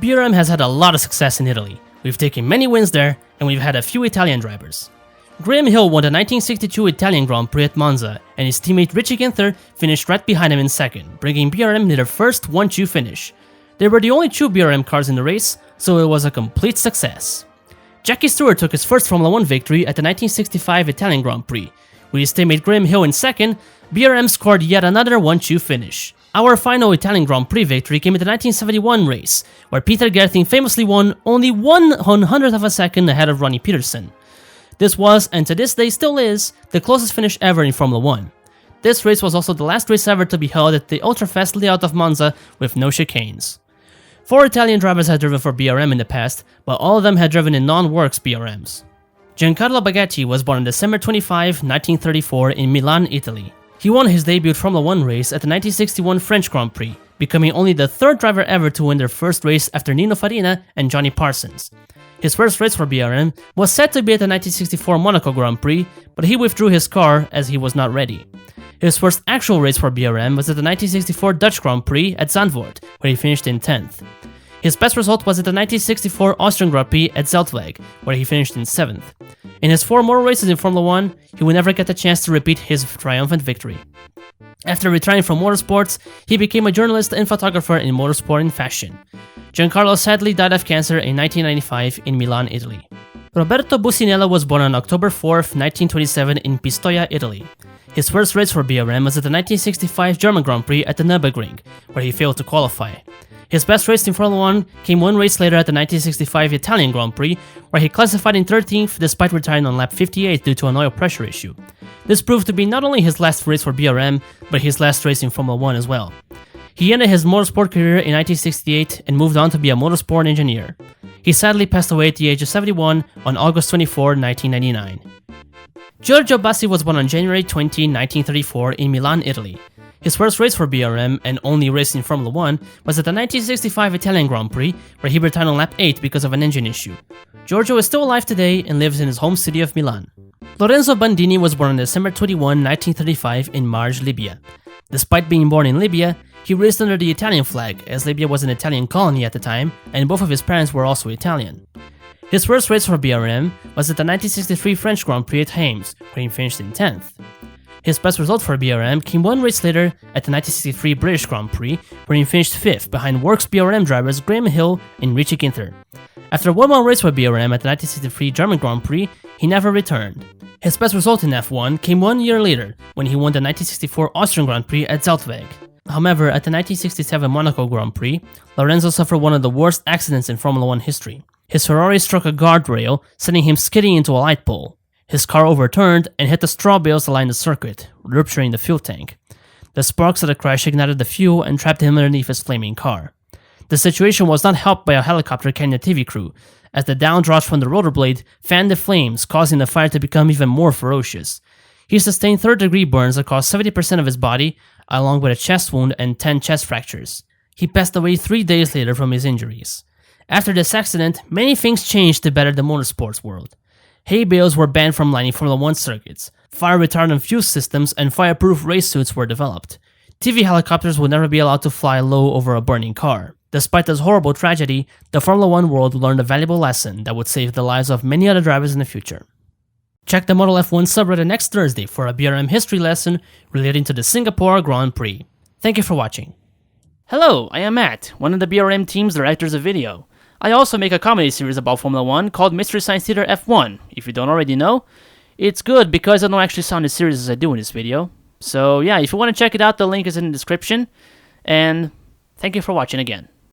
BRM has had a lot of success in Italy. We've taken many wins there, and we've had a few Italian drivers. Graham Hill won the 1962 Italian Grand Prix at Monza, and his teammate Richie Ginther finished right behind him in second, bringing BRM to their first 1-2 finish. They were the only two BRM cars in the race, so it was a complete success. Jackie Stewart took his first Formula 1 victory at the 1965 Italian Grand Prix. With his teammate Graham Hill in second, BRM scored yet another 1-2 finish. Our final Italian Grand Prix victory came at the 1971 race, where Peter Gerting famously won only 1/100th of a second ahead of Ronnie Peterson. This was, and to this day still is, the closest finish ever in Formula 1. This race was also the last race ever to be held at the ultra-fast layout of Monza with no chicanes. 4 Italian drivers had driven for BRM in the past, but all of them had driven in non-works BRMs. Giancarlo Baghetti was born on December 25, 1934 in Milan, Italy. He won his debut Formula 1 race at the 1961 French Grand Prix, becoming only the 3rd driver ever to win their first race after Nino Farina and Johnny Parsons. His first race for BRM was set to be at the 1964 Monaco Grand Prix, but he withdrew his car as he was not ready. His first actual race for BRM was at the 1964 Dutch Grand Prix at Zandvoort, where he finished in 10th. His best result was at the 1964 Austrian Grand Prix at Zeltweg, where he finished in 7th. In his 4 more races in Formula 1, he would never get the chance to repeat his triumphant victory. After retiring from motorsports, he became a journalist and photographer in motorsport and fashion. Giancarlo sadly died of cancer in 1995 in Milan, Italy. Roberto Bussinella was born on October 4, 1927 in Pistoia, Italy. His first race for BRM was at the 1965 German Grand Prix at the Nürburgring, where he failed to qualify. His best race in Formula 1 came 1 race later at the 1965 Italian Grand Prix, where he classified in 13th despite retiring on lap 58 due to an oil pressure issue. This proved to be not only his last race for BRM, but his last race in Formula 1 as well. He ended his motorsport career in 1968 and moved on to be a motorsport engineer. He sadly passed away at the age of 71 on August 24, 1999. Giorgio Bassi was born on January 20, 1934 in Milan, Italy. His first race for BRM, and only race in Formula 1, was at the 1965 Italian Grand Prix, where he retired on lap 8 because of an engine issue. Giorgio is still alive today and lives in his home city of Milan. Lorenzo Bandini was born on December 21, 1935 in Marj, Libya. Despite being born in Libya, he raced under the Italian flag, as Libya was an Italian colony at the time, and both of his parents were also Italian. His first race for BRM was at the 1963 French Grand Prix at Reims, where he finished in 10th. His best result for BRM came 1 race later at the 1963 British Grand Prix, where he finished 5th behind Works BRM drivers Graham Hill and Richie Ginther. After 1 more race for BRM at the 1963 German Grand Prix, he never returned. His best result in F1 came 1 year later, when he won the 1964 Austrian Grand Prix at Zeltweg. However, at the 1967 Monaco Grand Prix, Lorenzo suffered one of the worst accidents in Formula 1 history. His Ferrari struck a guardrail, sending him skidding into a light pole. His car overturned and hit the straw bales that lined the circuit, rupturing the fuel tank. The sparks of the crash ignited the fuel and trapped him underneath his flaming car. The situation was not helped by a helicopter carrying the TV crew, as the downdraft from the rotor blade fanned the flames, causing the fire to become even more ferocious. He sustained 3rd-degree burns across 70% of his body, along with a chest wound and 10 chest fractures. He passed away 3 days later from his injuries. After this accident, many things changed to better the motorsports world. Hay bales were banned from lining Formula 1 circuits, fire retardant fuel systems and fireproof race suits were developed. TV helicopters would never be allowed to fly low over a burning car. Despite this horrible tragedy, the Formula 1 world learned a valuable lesson that would save the lives of many other drivers in the future. Check the Model F1 subreddit next Thursday for a BRM history lesson relating to the Singapore Grand Prix. Thank you for watching. Hello, I am Matt, one of the BRM team's directors of video. I also make a comedy series about Formula 1 called Mystery Science Theater F1. If you don't already know, it's good because I don't actually sound as serious as I do in this video. So yeah, if you want to check it out, the link is in the description. And thank you for watching again.